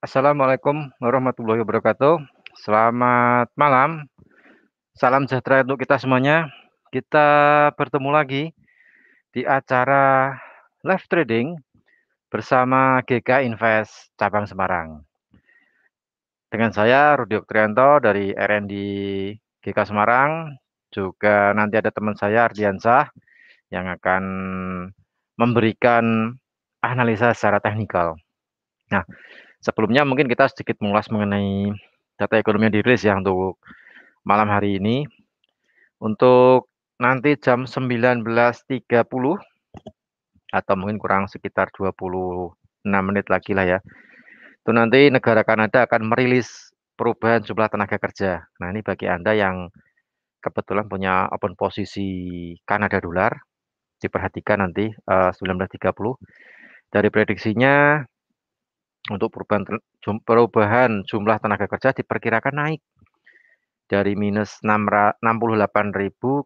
Assalamualaikum warahmatullahi wabarakatuh. Selamat malam, salam sejahtera untuk kita semuanya. Kita bertemu lagi di acara live trading bersama GK Invest Cabang Semarang. Dengan saya Rudi Oktrianto dari RND GK Semarang, juga nanti ada teman saya Ardiansah yang akan memberikan analisa secara teknikal. Nah, sebelumnya mungkin kita sedikit mengulas mengenai data ekonomi yang dirilis ya untuk malam hari ini. Untuk nanti jam 19.30 atau mungkin kurang sekitar 26 menit lagi lah ya. Itu nanti negara Kanada akan merilis perubahan jumlah tenaga kerja. Nah, ini bagi Anda yang kebetulan punya open posisi Kanada dolar, diperhatikan nanti 19.30. Dari prediksinya untuk perubahan jumlah tenaga kerja diperkirakan naik dari minus 68.000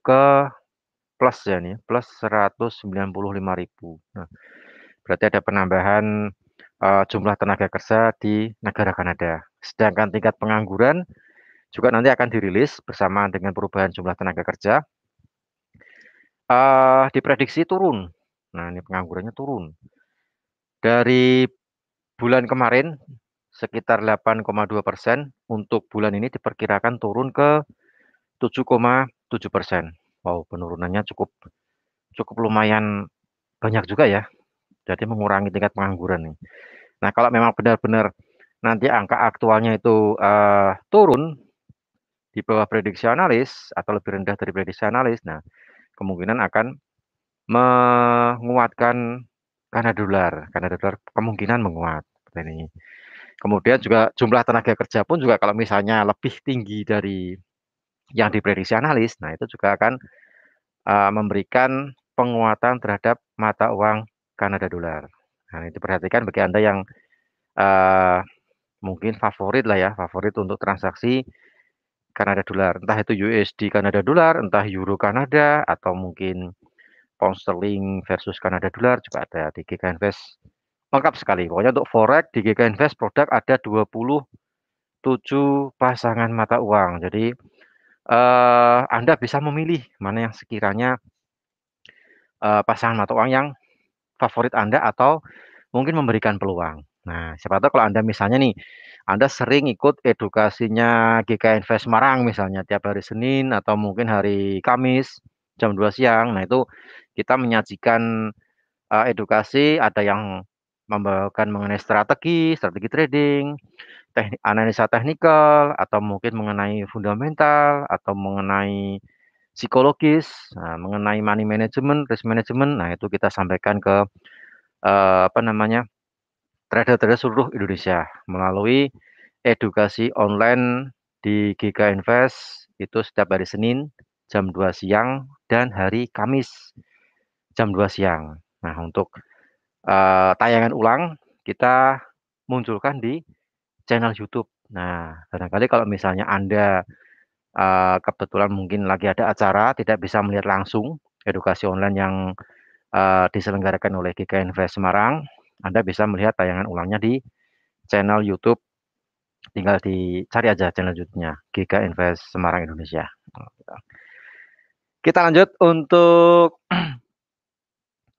ke plus ya nih, plus 195.000. Nah, berarti ada penambahan jumlah tenaga kerja di negara Kanada. Sedangkan tingkat pengangguran juga nanti akan dirilis bersama dengan perubahan jumlah tenaga kerja. Diprediksi turun. Nah, ini penganggurannya turun. Dari bulan kemarin sekitar 8,2%, untuk bulan ini diperkirakan turun ke 7,7%. Wow, penurunannya cukup cukup lumayan banyak juga ya. Jadi mengurangi tingkat pengangguran nih. Nah, kalau memang benar-benar nanti angka aktualnya itu turun di bawah prediksi analis atau lebih rendah dari prediksi analis, nah kemungkinan akan menguatkan Kanada dolar. Kanada dolar kemungkinan menguat seperti ini. Kemudian juga jumlah tenaga kerja pun juga kalau misalnya lebih tinggi dari yang diprediksi analis, nah itu juga akan memberikan penguatan terhadap mata uang Kanada dolar. Nah, itu perhatikan bagi Anda yang uh, mungkin favorit lah ya, favorit untuk transaksi Kanada dolar. Entah itu USD Kanada dolar, entah Euro Kanada, atau mungkin Pound Sterling versus Kanada dolar juga ada di GK Invest. Lengkap sekali. Pokoknya untuk forex di GK Invest produk ada 27 pasangan mata uang. Jadi Anda bisa memilih mana yang sekiranya pasangan mata uang yang favorit Anda atau mungkin memberikan peluang. Nah, siapa tahu kalau Anda misalnya nih, Anda sering ikut edukasinya GK Invest Semarang misalnya tiap hari Senin atau mungkin hari Kamis jam 2 siang. Nah, itu kita menyajikan edukasi, ada yang membawakan mengenai strategi, strategi trading, analisa teknikal, atau mungkin mengenai fundamental, atau mengenai psikologis, mengenai money management, risk management. Nah, itu kita sampaikan ke apa namanya, trader-trader seluruh Indonesia melalui edukasi online di GK Invest itu setiap hari Senin jam 2 siang dan hari Kamis jam 2 siang. Nah, untuk tayangan ulang kita munculkan di channel YouTube. Nah, barangkali kalau misalnya Anda kebetulan mungkin lagi ada acara tidak bisa melihat langsung edukasi online yang diselenggarakan oleh GK Invest Semarang, Anda bisa melihat tayangan ulangnya di channel YouTube. Tinggal dicari aja channel YouTube-nya GK Invest Semarang Indonesia. Kita lanjut untuk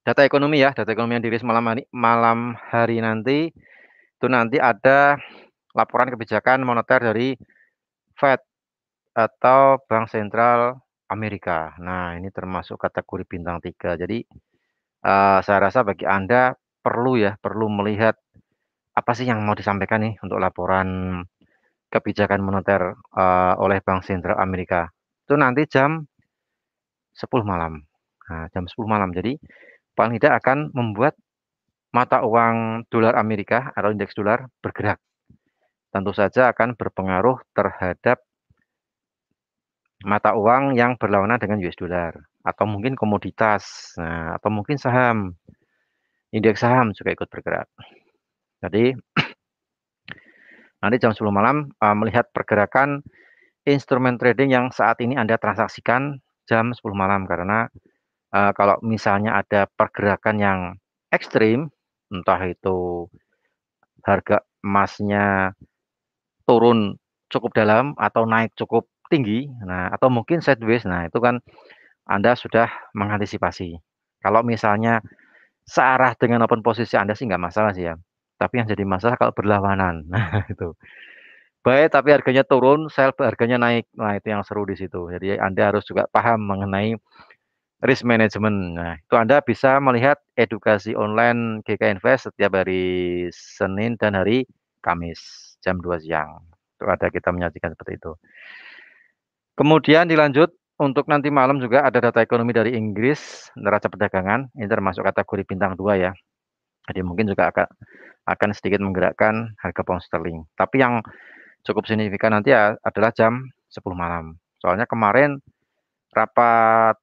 data ekonomi ya, data ekonomi yang dirilis malam hari nanti. Itu nanti ada laporan kebijakan moneter dari Fed atau Bank Sentral Amerika. Nah, ini termasuk kategori bintang 3. Jadi saya rasa bagi Anda perlu melihat apa sih yang mau disampaikan nih untuk laporan kebijakan moneter oleh Bank Sentral Amerika. Itu nanti jam 10 malam. Nah, jam 10 malam. Jadi paling tidak akan membuat mata uang dolar Amerika atau indeks dolar bergerak. Tentu saja akan berpengaruh terhadap mata uang yang berlawanan dengan US dollar atau mungkin komoditas, nah, atau mungkin saham, indeks saham juga ikut bergerak. Jadi nanti jam 10 malam melihat pergerakan instrumen trading yang saat ini Anda transaksikan jam 10 malam karena kalau misalnya ada pergerakan yang ekstrim, entah itu harga emasnya turun cukup dalam atau naik cukup tinggi, nah atau mungkin sideways, nah itu kan Anda sudah mengantisipasi. Kalau misalnya searah dengan open posisi Anda sih nggak masalah sih ya, tapi yang jadi masalah kalau berlawanan, nah itu. Baik, tapi harganya turun, sell harganya naik. Nah, itu yang seru di situ. Jadi Anda harus juga paham mengenai risk management. Nah, itu Anda bisa melihat edukasi online GK Invest setiap hari Senin dan hari Kamis jam 2 siang. Itu ada kita menyajikan seperti itu. Kemudian dilanjut untuk nanti malam juga ada data ekonomi dari Inggris, neraca perdagangan. Ini termasuk kategori bintang 2 ya. Jadi mungkin juga akan sedikit menggerakkan harga pound sterling. Tapi yang cukup signifikan nanti ya adalah jam 10 malam. Soalnya kemarin rapat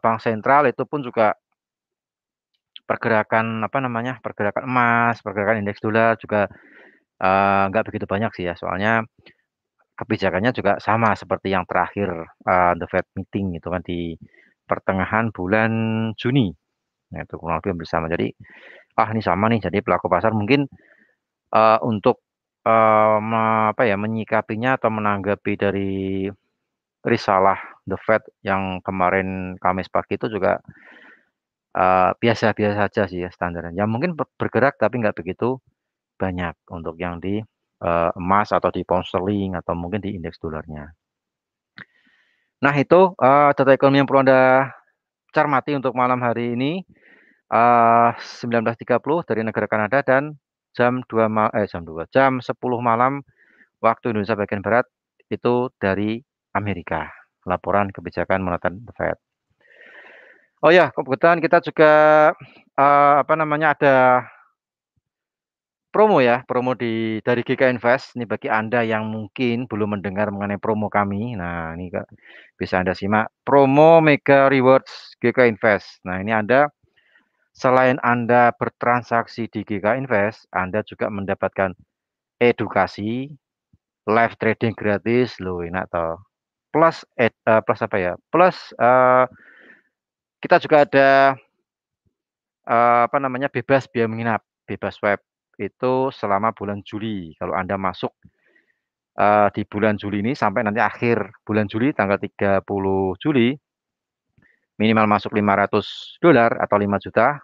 bank sentral itu pun juga pergerakan apa namanya, pergerakan emas, pergerakan indeks dolar juga nggak begitu banyak sih ya. Soalnya kebijakannya juga sama seperti yang terakhir The Fed meeting itu kan di pertengahan bulan Juni. Nah, itu kurang lebih hampir sama. Jadi, ini sama nih. Jadi pelaku pasar mungkin untuk apa ya, menyikapinya atau menanggapi dari risalah The Fed yang kemarin Kamis pagi itu juga biasa-biasa saja sih ya standarnya. Ya mungkin bergerak tapi nggak begitu banyak untuk yang di emas atau di pound sterling atau mungkin di indeks dolarnya. Nah itu data ekonomi yang perlu Anda cermati untuk malam hari ini 19.30 dari negara Kanada dan jam 10 malam waktu Indonesia bagian barat itu dari Amerika. Laporan kebijakan moneter The Fed. Oh ya, kebetulan kita juga apa namanya ada promo ya, promo dari GK Invest. Ini bagi Anda yang mungkin belum mendengar mengenai promo kami. Nah, ini Kak, bisa Anda simak promo Mega Rewards GK Invest. Nah, ini Anda selain Anda bertransaksi di GK Invest, Anda juga mendapatkan edukasi, live trading gratis, loh enak toh. Plus apa ya? Plus kita juga ada apa namanya, bebas biaya menginap, bebas web, itu selama bulan Juli. Kalau Anda masuk, di bulan Juli ini sampai nanti akhir bulan Juli, tanggal 30 Juli, minimal masuk $500 atau 5 juta,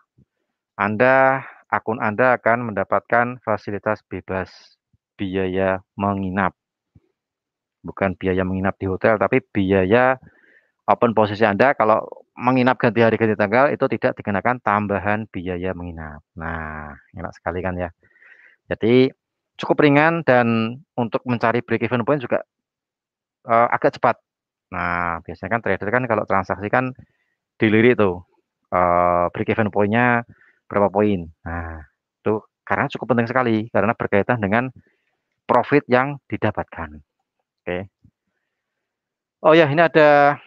akun Anda akan mendapatkan fasilitas bebas biaya menginap. Bukan biaya menginap di hotel, tapi biaya open posisi Anda kalau menginap ganti hari ganti tanggal itu tidak dikenakan tambahan biaya menginap. Nah, enak sekali kan ya. Jadi cukup ringan dan untuk mencari break even point juga agak cepat. Nah, biasanya kan trader kan kalau transaksi kan dilirik tuh break even point-nya berapa poin. Nah, itu karena cukup penting sekali karena berkaitan dengan profit yang didapatkan. Oke. Oh ya, ini ada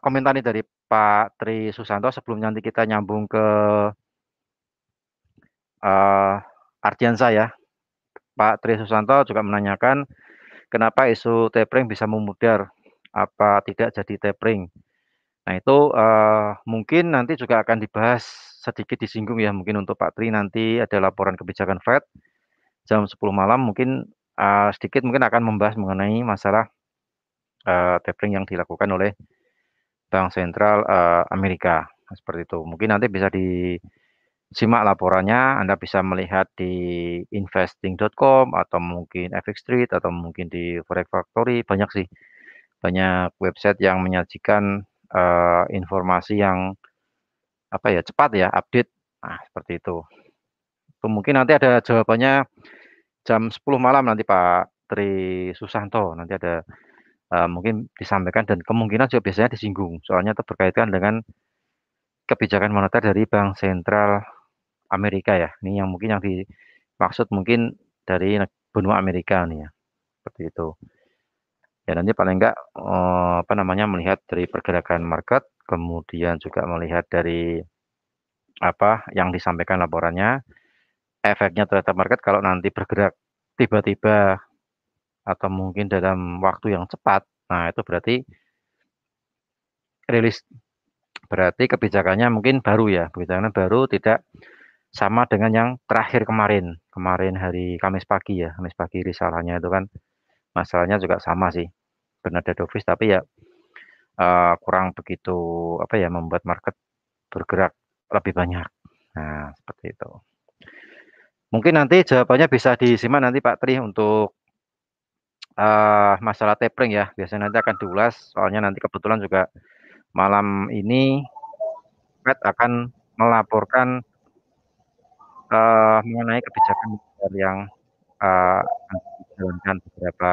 komentar nih dari Pak Tri Susanto sebelum nanti kita nyambung ke Ardiansa ya. Pak Tri Susanto juga menanyakan kenapa isu tapering bisa memudar, apa tidak jadi tapering. Nah itu mungkin nanti juga akan dibahas sedikit disinggung ya mungkin untuk Pak Tri nanti ada laporan kebijakan Fed jam 10 malam mungkin sedikit mungkin akan membahas mengenai masalah tapering yang dilakukan oleh Bank Sentral Amerika seperti itu. Mungkin nanti bisa disimak laporannya, Anda bisa melihat di investing.com atau mungkin FX Street atau mungkin di Forex Factory banyak sih. Banyak website yang menyajikan informasi yang apa ya, cepat ya, update. Nah, seperti itu. Itu mungkin nanti ada jawabannya jam 10 malam nanti Pak Tri Susanto. Nanti ada mungkin disampaikan dan kemungkinan juga biasanya disinggung. Soalnya itu berkaitan dengan kebijakan moneter dari Bank Sentral Amerika ya. Ini yang mungkin yang dimaksud mungkin dari benua Amerika nih ya. Seperti itu. Ya nanti paling enggak apa namanya melihat dari pergerakan market, kemudian juga melihat dari apa yang disampaikan laporannya, efeknya terhadap market kalau nanti bergerak tiba-tiba atau mungkin dalam waktu yang cepat. Nah, itu rilis berarti kebijakannya mungkin baru ya, kebijakannya baru tidak sama dengan yang terakhir kemarin, kemarin hari Kamis pagi ya, Kamis pagi risalahnya itu kan masalahnya juga sama sih, benar dead office tapi ya kurang begitu apa ya, membuat market bergerak lebih banyak. Nah, seperti itu. Mungkin nanti jawabannya bisa disimak nanti Pak Tri untuk masalah tapering ya. Biasanya nanti akan diulas, soalnya nanti kebetulan juga malam ini Fed akan melaporkan mengenai kebijakan moneter yang akan dijalankan beberapa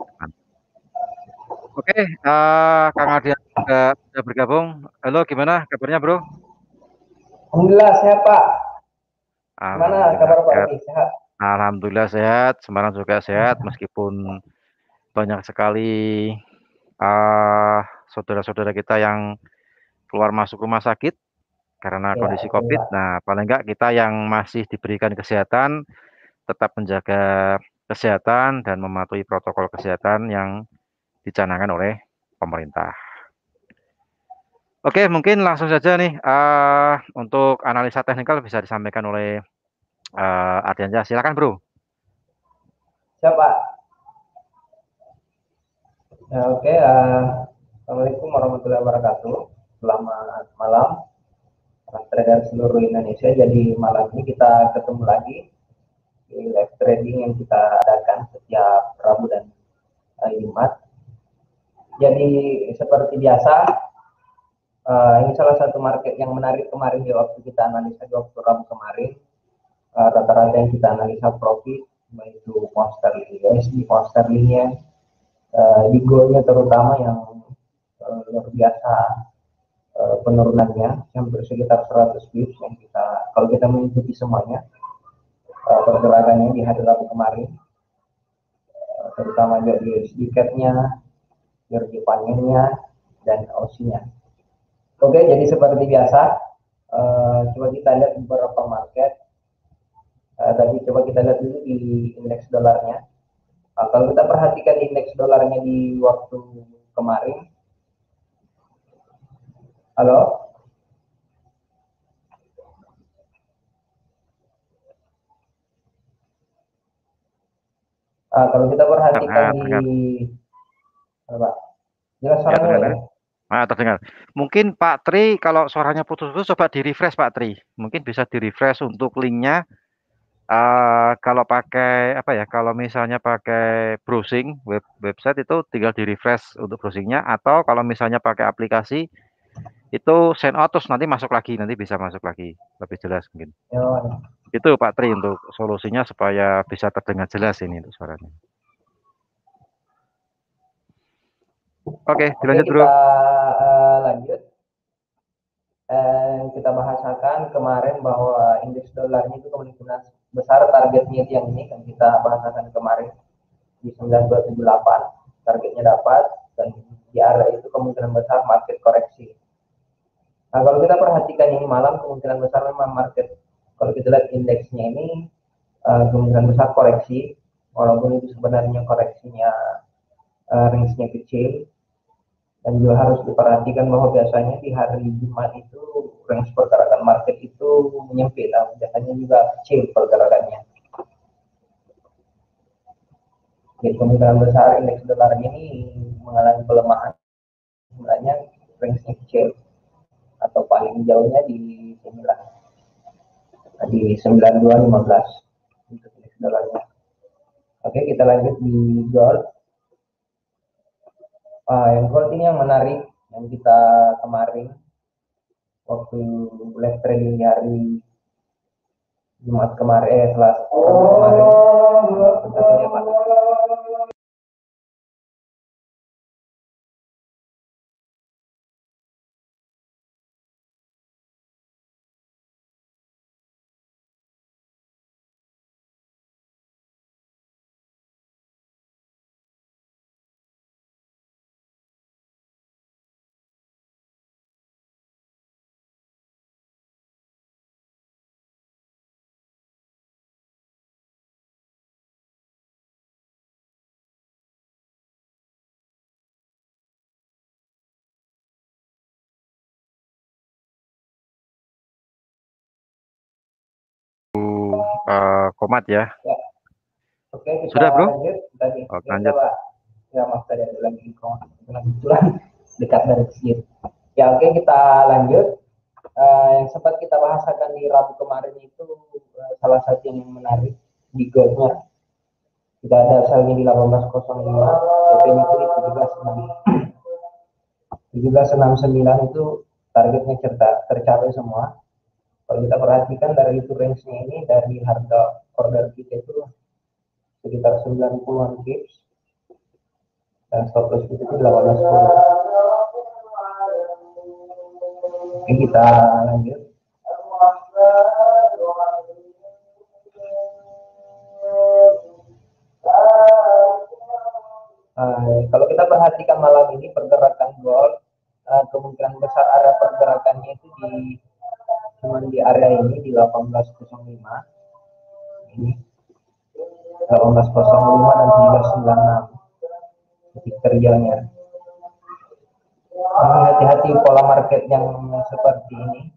depan. Oke, Kang Ardian juga sudah bergabung. Halo, gimana kabarnya, Bro? Alhamdulillah sehat Pak. Gimana Alhamdulillah kabar Pak sehat. Rudi? Sehat? Alhamdulillah sehat. Semarang juga sehat, meskipun banyak sekali eh, saudara-saudara kita yang keluar masuk rumah sakit karena Iya kondisi betul COVID. Pak. Nah, paling enggak kita yang masih diberikan kesehatan tetap menjaga kesehatan dan mematuhi protokol kesehatan yang dicanangkan oleh pemerintah. Oke, mungkin langsung saja nih untuk analisa teknikal bisa disampaikan oleh Ardiansyah. Silakan, Bro. Siap Pak. Ya, oke. Assalamualaikum warahmatullahi wabarakatuh. Selamat malam trader seluruh Indonesia. Jadi malam ini kita ketemu lagi di live trading yang kita adakan setiap Rabu dan Jumat. Jadi seperti biasa, ini salah satu market yang menarik kemarin di waktu kita analisa di waktu Rabu kemarin. Rata-rata yang kita analisa profit, yaitu pound sterling USD, pound sterlingnya, di goalnya terutama yang luar biasa penurunannya hampir sekitar 100 pips yang kita kalau kita mengikuti semuanya pergerakannya di hari Rabu kemarin, terutama dari USD cap-nya, USD panennya, dan OC-nya. Oke, jadi seperti biasa, coba kita lihat beberapa market. Tapi coba kita lihat dulu di indeks dolarnya. Kalau kita perhatikan indeks dolarnya di waktu kemarin, halo. Kalau kita perhatikan di Terdengar. apa? Jelas Ya, suaranya ya? terdengar. Terdengar. Mungkin Pak Tri, kalau suaranya putus-putus, coba di-refresh Pak Tri. Mungkin bisa di-refresh untuk linknya. Kalau pakai apa ya? Kalau misalnya pakai browsing website itu tinggal di-refresh untuk browsingnya. Atau kalau misalnya pakai aplikasi itu sign out terus nanti masuk lagi, nanti bisa masuk lagi. Lebih jelas mungkin. Yo, Itu Pak Tri untuk solusinya supaya bisa terdengar jelas ini untuk suaranya. Oke, oke dilanjut Bro. kita lanjut. Kita bahasakan kemarin bahwa indeks dolarnya itu kemungkinan besar targetnya yang ini kan kita bahasakan kemarin di 9278 targetnya dapat, dan di area itu kemungkinan besar market koreksi. Nah, kalau kita perhatikan ini malam kemungkinan besar memang market, kalau kita lihat indeksnya ini kemungkinan besar koreksi, walaupun itu sebenarnya koreksinya range-nya kecil. Dan juga harus diperhatikan bahwa biasanya di hari Jumat itu range pergerakan market itu menyempit, biasanya juga kecil pergerakannya. Jadi kemungkinan besar indeks dolar ini mengalami pelemahan, sebenarnya range-nya kecil atau paling jauhnya di sinilah, di 9215 untuk indeks dolarnya. Oke, kita lanjut di gold. Yang gold ini yang menarik yang kita kemarin waktu live trading di hari Jumat kemarin, Selasa kemarin. Bentar ya Pak. Komat ya. Ya, oke kita Sudah, Bro? lanjut tadi. Oke, Ya lanjut. coba. Ya maaf tadi ada lagi kebetulan dekat dari masjid. Ya oke kita lanjut. Yang sempat kita bahasakan di Rabu kemarin itu salah satu yang menarik di goalnya. Tidak ada asalnya di 1805, PP-nya itu di 1769 itu targetnya tercapai semua. Kalau kita perhatikan dari itu range-nya ini dari harga order kita itu sekitar 90-an pips dan stop loss itu 1810. Oke, kita lanjut. Kalau kita perhatikan malam ini pergerakan gold, kemungkinan besar area pergerakannya itu cuman di area ini di 1805 ini 1805 dan 1796 titik terjangnya. Hati-hati pola market yang seperti ini.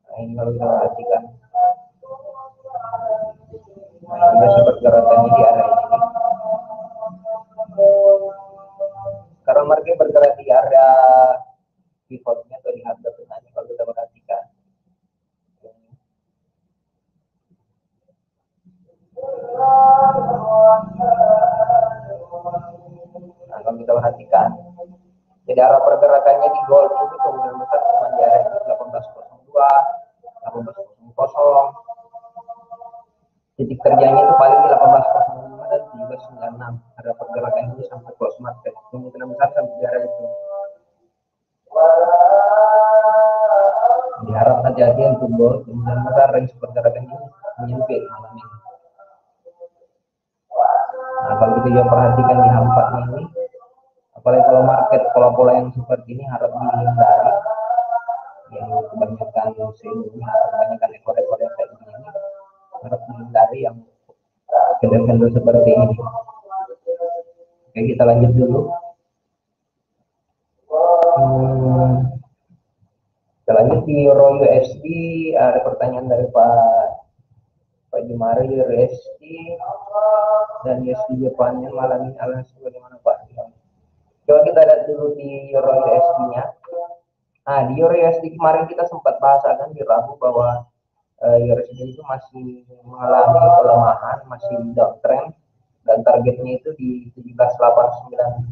Nah, ini kalau kita perhatikan. Nah, ini biasa pergerakannya di area ini. Karena market bergerak di area pivotnya atau di harga tengahnya kalau kita perhatikan. Nah, kalau kita perhatikan, jadi arah pergerakannya di gold ini kemungkinan besar cuma di area 1802, 1800, titik terjangnya itu paling di 1805 dan 1796. Ada pergerakan ini sampai close market, kemungkinan besar sampai di area itu. Diharap hati-hati untuk gold, kemungkinan besar range pergerakan ini menyempit malam ini. Nah, kalau kita juga perhatikan di H4 ini, apalagi kalau market pola-pola yang seperti ini harap dihindari, yang kebanyakan sebelumnya kebanyakan ekor-ekor yang kayak gini harap dihindari yang candle seperti ini. Oke, kita lanjut dulu. Kita lanjut di Euro USD, ada pertanyaan dari Pak Jumari. USD dan USD Jepannya malam ini alias bagaimana Pak? Coba kita lihat dulu di Euro USD-nya. Nah, di Euro USD kemarin kita sempat bahasakan di Rabu bahwa USD itu masih mengalami pelemahan, masih downtrend dan targetnya itu di 1789 dan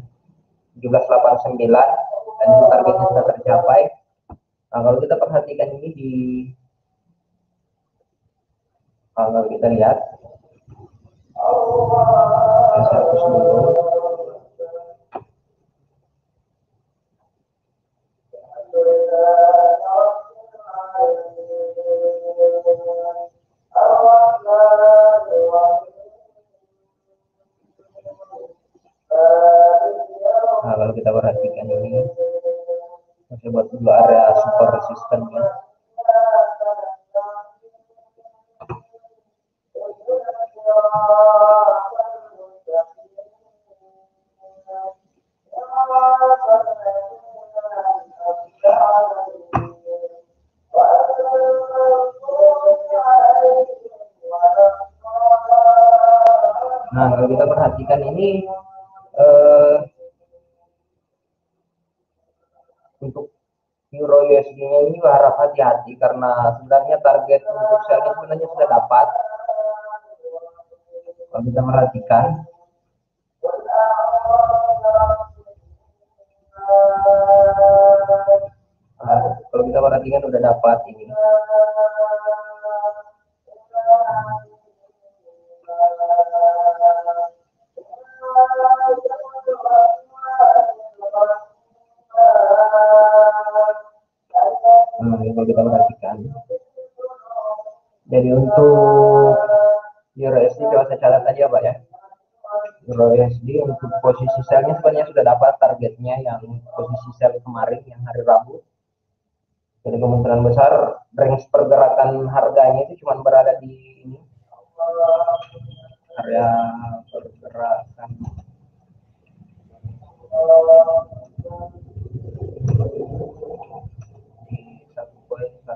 itu targetnya sudah tercapai. Nah, kalau kita perhatikan ini kalau kita lihat saya hapus dulu. Nah, kalau kita perhatikan ini masih buat dua area super resistannya. Nah, kalau kita perhatikan ini untuk Euro USD-nya ini harap hati-hati karena sebenarnya target untuk sell-nya sebenarnya sudah dapat. Kalau kita perhatikan, kalau kita perhatikan sudah dapat ini. Kalau kita perhatikan, jadi untuk Euro USD coba saya catat aja Pak ya. Euro USD untuk posisi sell-nya sebenarnya sudah dapat targetnya yang posisi sell kemarin yang hari Rabu. Jadi kemungkinan besar range pergerakan harganya itu cuma berada di ini area pergerakan di 1.18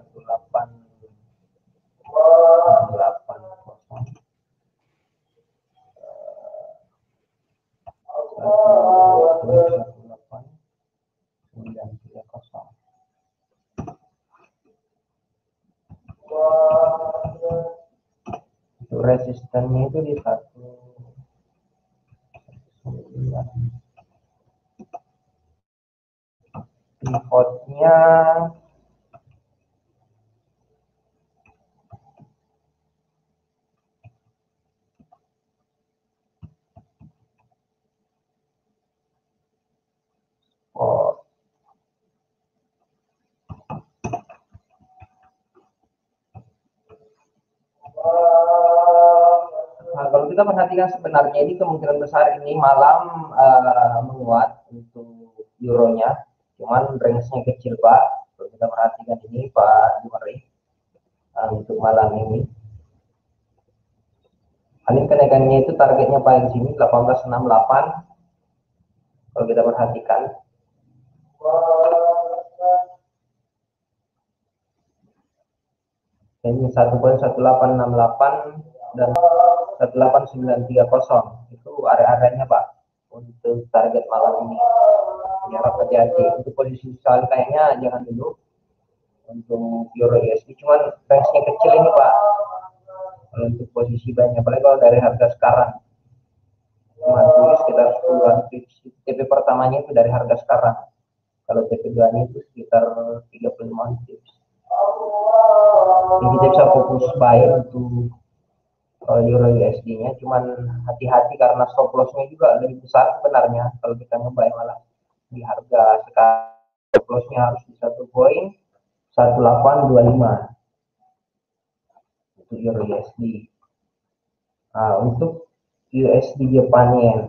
resistennya itu di 1. Pivotnya Nah, kalau kita perhatikan sebenarnya ini kemungkinan besar ini malam menguat untuk euronya, cuman range-nya kecil Pak. Kalau kita perhatikan ini Pak Jumari untuk malam ini. Paling kenaikannya itu targetnya paling sini 1868. Kalau kita perhatikan. Ini 1.1868 dan 18930 itu area-areanya Pak untuk target malam ini. Harap hati-hati untuk posisi sekali kayaknya jangan dulu untuk euro USD, cuman range-nya kecil ini Pak kalau untuk posisi banyak, apalagi kalau dari harga sekarang cuma sekitar 10-an pips. TP pertamanya itu dari harga sekarang, kalau TP 2 nya itu sekitar 35 pips. Jadi kita bisa fokus buy untuk euro USD nya, cuman hati-hati karena stop loss-nya juga lebih besar sebenarnya kalau kita nge-buy malah di harga sekarang. Stop loss-nya harus di 1.1825 untuk euro USD. Nah, untuk USD Japan Yen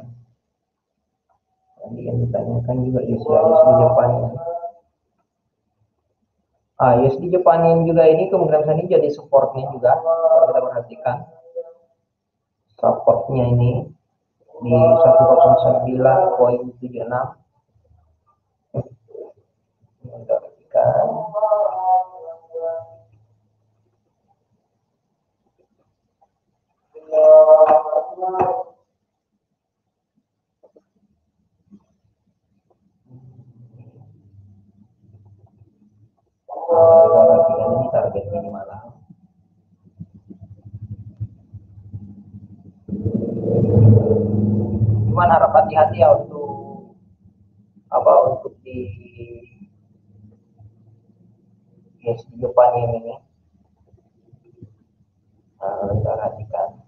tadi yang ditanyakan juga USD Japan Yen. USD Japan Yen juga ini kemungkinan besar ini jadi supportnya juga kalau kita perhatikan. Supportnya ini di 109.76. Perhatikan. Perhatikan ini target minimal. Cuman harap hati-hati ya untuk untuk di Jepang ini. Kita perhatikan.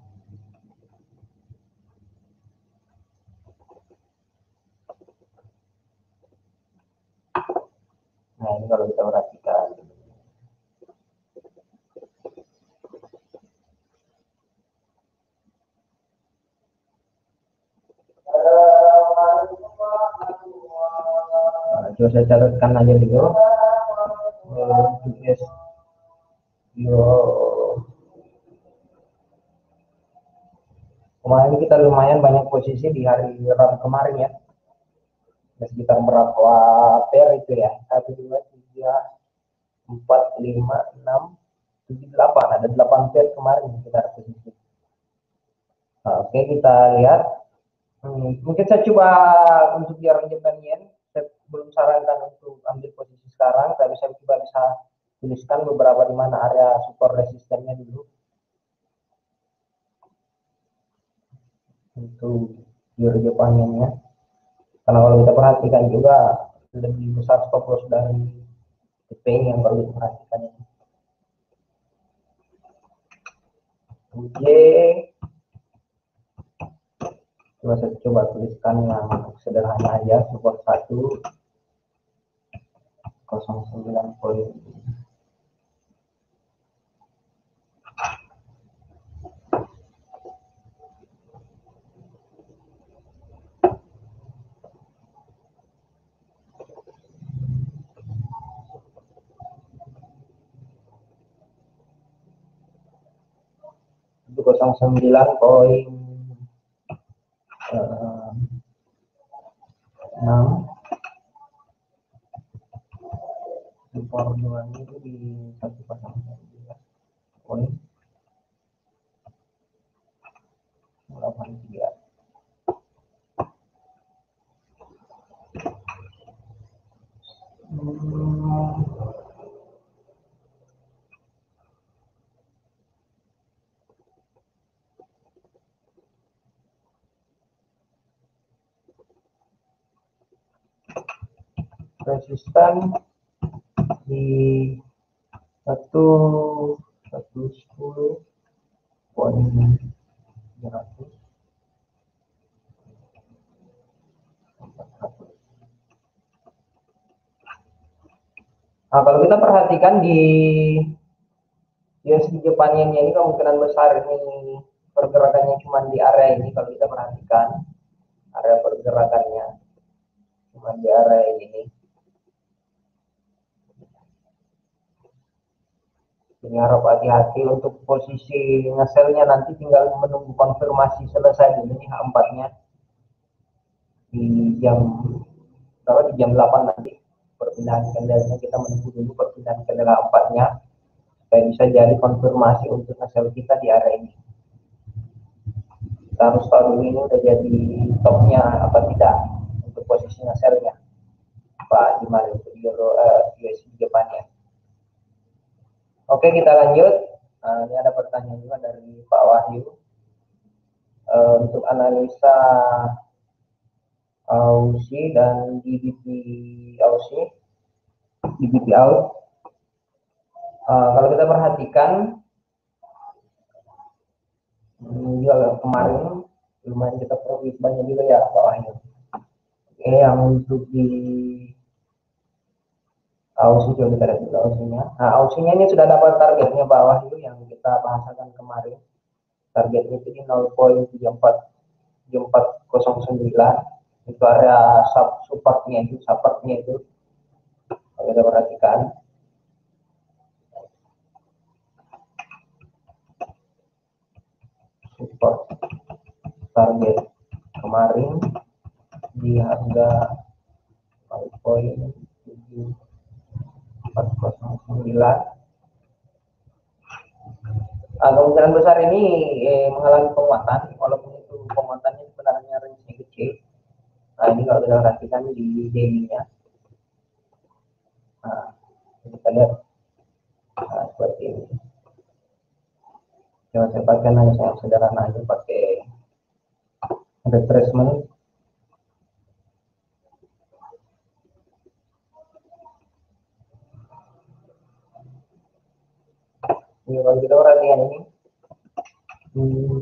Nah ini kalau kita perhatikan. Coba saya catatkan aja dulu. Kemarin kita lumayan banyak posisi di hari Rabu kemarin ya. Sekitar berapa pair itu ya? 1, 2, 3, 4, 5, 6, 7, 8. Ada 8 pair kemarin kita posisi. Oke, kita lihat. Mungkin saya coba untuk biar Japan Yen. Saya belum sarankan untuk ambil posisi sekarang, tapi saya coba bisa tuliskan beberapa di mana area support resistennya dulu. Untuk euro Japan Yen-nya. Karena kalau kita perhatikan juga lebih besar stop loss dari TP yang perlu diperhatikan ini. UJ coba tuliskan yang sederhana aja, support 109 poin. Itu 09.6. Support 2 itu di 109 poin 83. resisten di 110.300. Nah, kalau kita perhatikan di USD Jepanian ini kemungkinan besar ini pergerakannya cuma di area ini. Kalau kita perhatikan area pergerakannya cuma di area ini. Jadi harap hati-hati untuk posisi nge-sell-nya, nanti tinggal menunggu konfirmasi selesai dulu nih H4-nya di jam berapa, di jam 8 nanti perpindahan candlenya. Kita menunggu dulu perpindahan candle H4-nya supaya bisa jadi konfirmasi untuk nge-sell kita di area ini. Kita harus tahu dulu ini udah jadi topnya apa tidak untuk posisi nge-sell-nya Pak Jimal untuk USD Jepang ya. Oke, kita lanjut. Ini ada pertanyaan juga dari Pak Wahyu. Untuk analisa Aussie dan GBP Aussie, GBP out. Kalau kita perhatikan juga kemarin lumayan kita profit banyak juga ya Pak Wahyu. Oke, yang untuk di Aussie coba kita lihat dulu Aussie-nya. Nah, Aussie-nya ini sudah dapat targetnya Pak Wahyu yang kita bahasakan kemarin. Targetnya itu di 0.3409. Itu area supportnya itu, kalau kita perhatikan. Support target kemarin di harga 0.7409. Kemungkinan besar ini mengalami penguatan, walaupun itu penguatannya sebenarnya range-nya kecil. Nah, ini kalau kita perhatikan di daily-nya. Nah, kita lihat seperti ini. Coba saya pakai yang sederhana aja, pakai retracement. Ini kalau kita perhatikan ini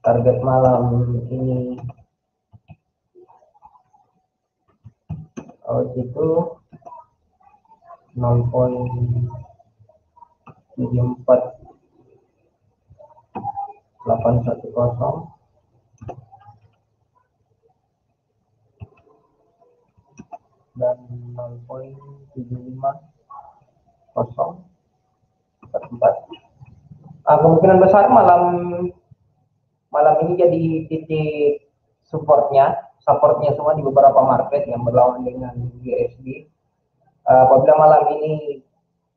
target malam ini itu 0.74810 dan 0.75044. Kemungkinan besar malam ini jadi titik supportnya semua di beberapa market yang berlawan dengan USD. Apabila malam ini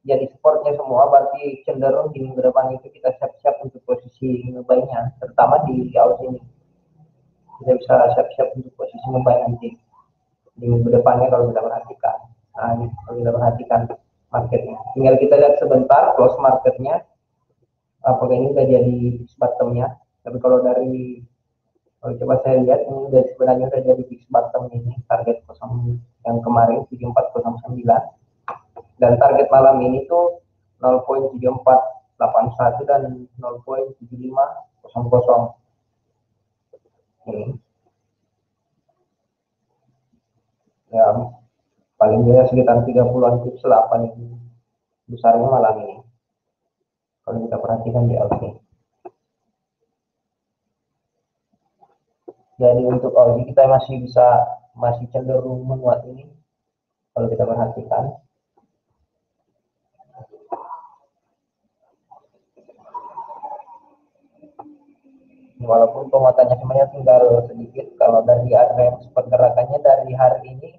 jadi supportnya semua, berarti cenderung di minggu depan itu kita siap-siap untuk posisi ngebuy-nya, terutama di Aussie ini. Kita bisa siap-siap untuk posisi ngebuy nanti di minggu depannya kalau kita perhatikan. Nah, ini kalau kita perhatikan marketnya, tinggal kita lihat sebentar close marketnya apakah ini udah jadi fix bottomnya. Tapi kalau coba saya lihat ini sebenarnya udah jadi fix bottom ini, target yang kemarin 7409 dan target malam ini tuh 0.7481 dan 0.7500 ini. Ya, paling tidak sekitar 30-an pips lah paling besarnya malam ini kalau kita perhatikan di Aussie. Jadi untuk Aussie kita masih cenderung menguat ini kalau kita perhatikan. Walaupun penguatannya sebenarnya tinggal sedikit, kalau dari range pergerakannya dari hari ini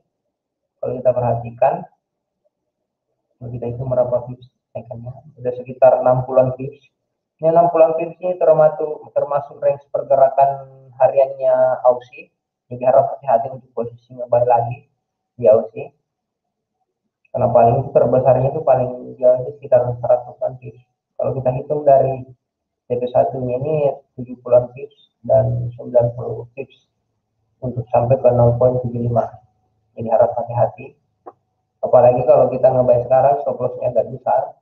kalau kita perhatikan, kalau kita itu berapa pips naikannya, sudah sekitar 60-an pips. Ini 60-an pips ini termasuk range pergerakan hariannya Aussie. Jadi harap hati-hati untuk posisi ngebuy lagi di Aussie. Karena paling terbesarnya itu paling jauh sekitar 100-an pips. Kalau kita hitung dari TP1 ini 70-an pips dan 90 pips untuk sampai ke 0,75. Jadi harus hati-hati. Apalagi kalau kita ngebuy sekarang stop lossnya agak besar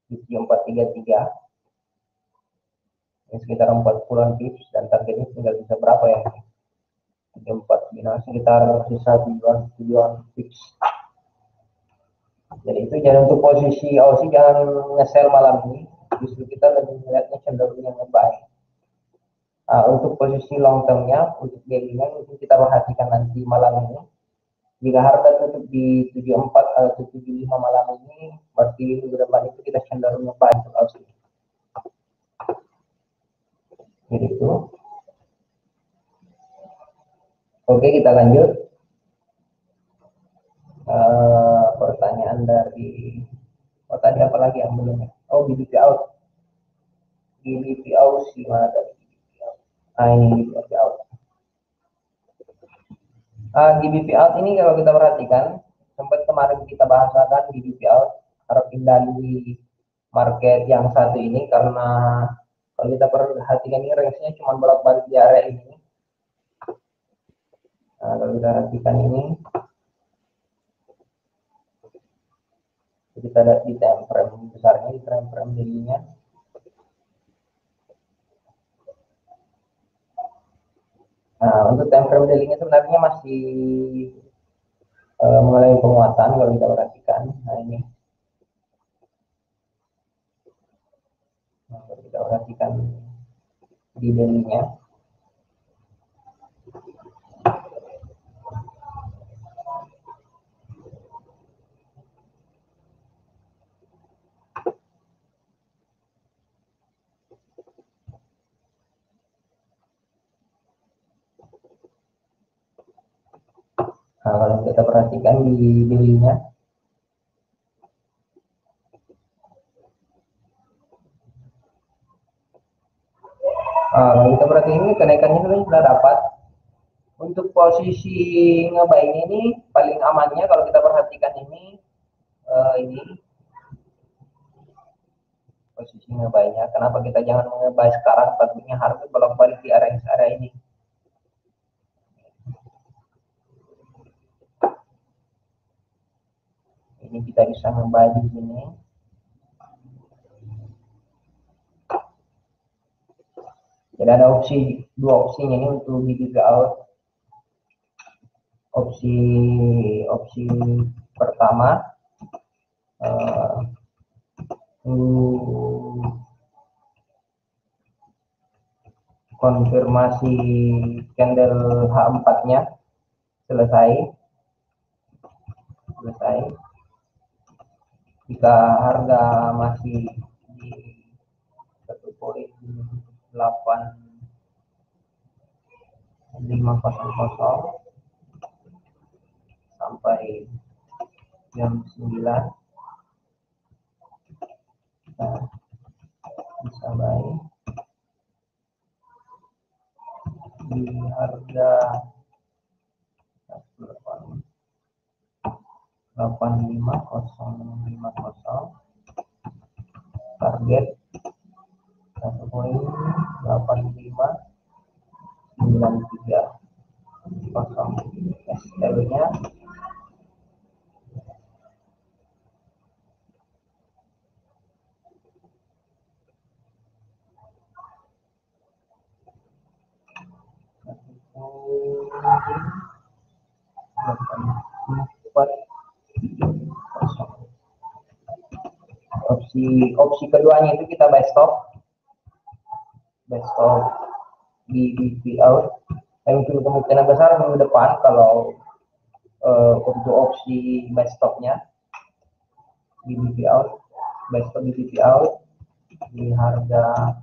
di 433 sekitar 40-an pips dan targetnya tinggal bisa berapa ya? 34 sekitar sisa tujuan pips. Jadi itu jangan untuk posisi Aussie jangan nge-sell malam ini. Justru kita lebih melihatnya cenderung yang ngebuy. Untuk posisi long termnya, untuk daily-nya mungkin kita perhatikan nanti malam ini. Jika harga tutup di 74 atau 75 malam ini, berarti minggu depan itu kita cenderung ngebuy untuk Aussie. Jadi itu. Oke, kita lanjut. Pertanyaan dari tadi apa lagi yang belum ya? GBP out. GBP out sih mana tadi? Ini GBP out. GBP out ini kalau kita perhatikan sempat kemarin kita bahasakan GBP out harap hindari market yang satu ini karena kalau kita perhatikan ini range-nya cuma bolak-balik di area ini. Kalau kita perhatikan ini kita lihat di time frame besarnya, di time frame daily-nya. Untuk time frame daily-nya sebenarnya masih mengalami penguatan kalau kita perhatikan. Ini kalau kita perhatikan di daily-nya. Kalau kita perhatikan di daily-nya, kalau kita perhatikan ini kenaikannya sudah dapat. Untuk posisi ngebuy ini paling amannya kalau kita perhatikan ini posisi ngebuy-nya. Kenapa kita jangan ngebuy sekarang? Takutnya harga bolak-balik di area ini. Ini kita bisa ngebuy di sini. Jadi ada dua opsinya ini untuk GBP out. Opsi pertama konfirmasi candle H4-nya selesai. Jika harga masih di 1.8500 sampai jam 9 kita bisa buy di harga 85.050 target 1.8593 SL-nya opsi keduanya itu kita buy stop di GBP out. Mungkin kemungkinan besar minggu depan kalau untuk opsi buy stopnya GBP out, buy stop GBP out di harga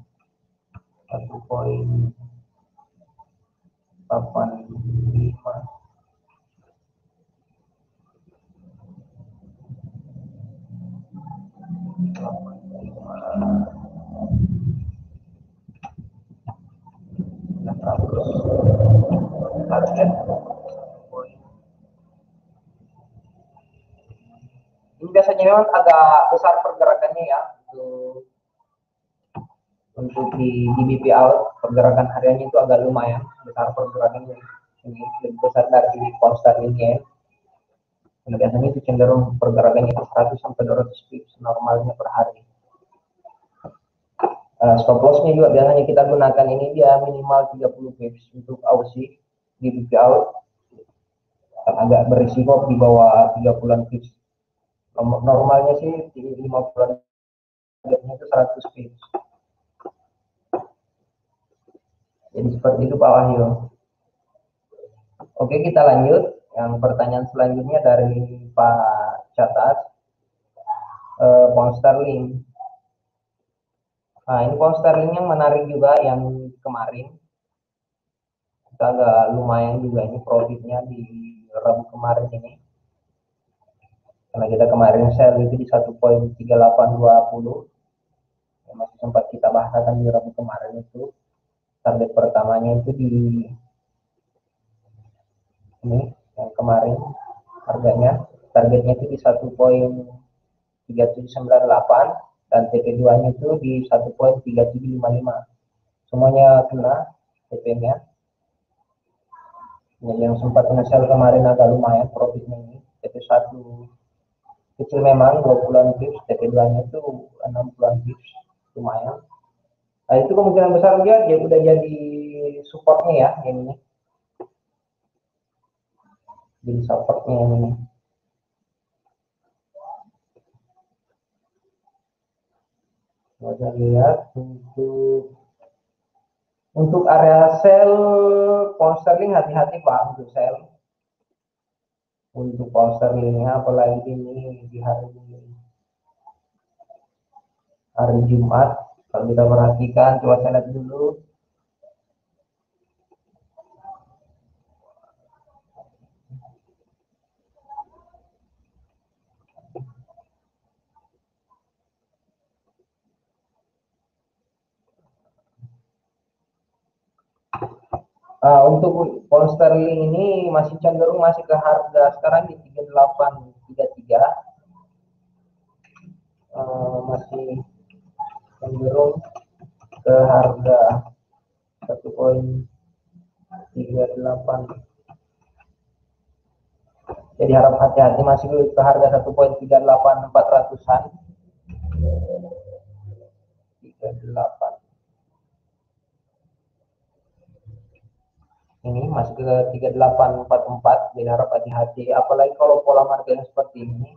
1.85 target. Ini biasanya memang agak besar pergerakannya ya untuk di GBP out, pergerakan hariannya itu agak lumayan besar pergerakannya. ini lebih besar dari pound sterling yen. Nah, biasanya itu cenderung pergerakannya itu 100 sampai 200 pips normalnya per hari. Stop lossnya juga biasanya kita gunakan ini dia minimal 30 pips untuk Aussie di BP out, agak berisiko di bawah 30 pips. Normalnya sih di 50 itu 100 pips. Jadi seperti itu Pak Wahyu. Oke, kita lanjut. Yang pertanyaan selanjutnya dari Pak Catat, pound sterling. Nah, ini pound sterling yang menarik juga yang kemarin. Kita agak lumayan juga ini profitnya di Rabu kemarin ini. Karena kita kemarin sell itu di 1.3820. Yang masih sempat kita bahasakan di Rabu kemarin itu. Target pertamanya itu di ini yang kemarin harganya. Targetnya itu di 1.3798 dan TP2 nya itu di 1.3755. Semuanya kena TP-nya. Yang sempat nge-sell kemarin agak lumayan profitnya ini. TP1 kecil memang 20-an pips, TP2 nya itu 60-an pips, lumayan. Nah, itu kemungkinan besar dia udah jadi supportnya ya ini. Jadi supportnya ini. Kita lihat untuk area sell pound sterling, hati-hati Pak untuk sell. Untuk pound sterlingnya apalagi ini di hari Jumat, kalau kita perhatikan coba saya lihat dulu. Untuk pound sterling ini masih cenderung masih ke harga sekarang di 3833, masih cenderung ke harga 1.38. Jadi harap hati-hati masih ke harga 1.38400-an. 38. Ini masih ke 3844, jadi harap hati-hati. Apalagi kalau pola marketnya seperti ini.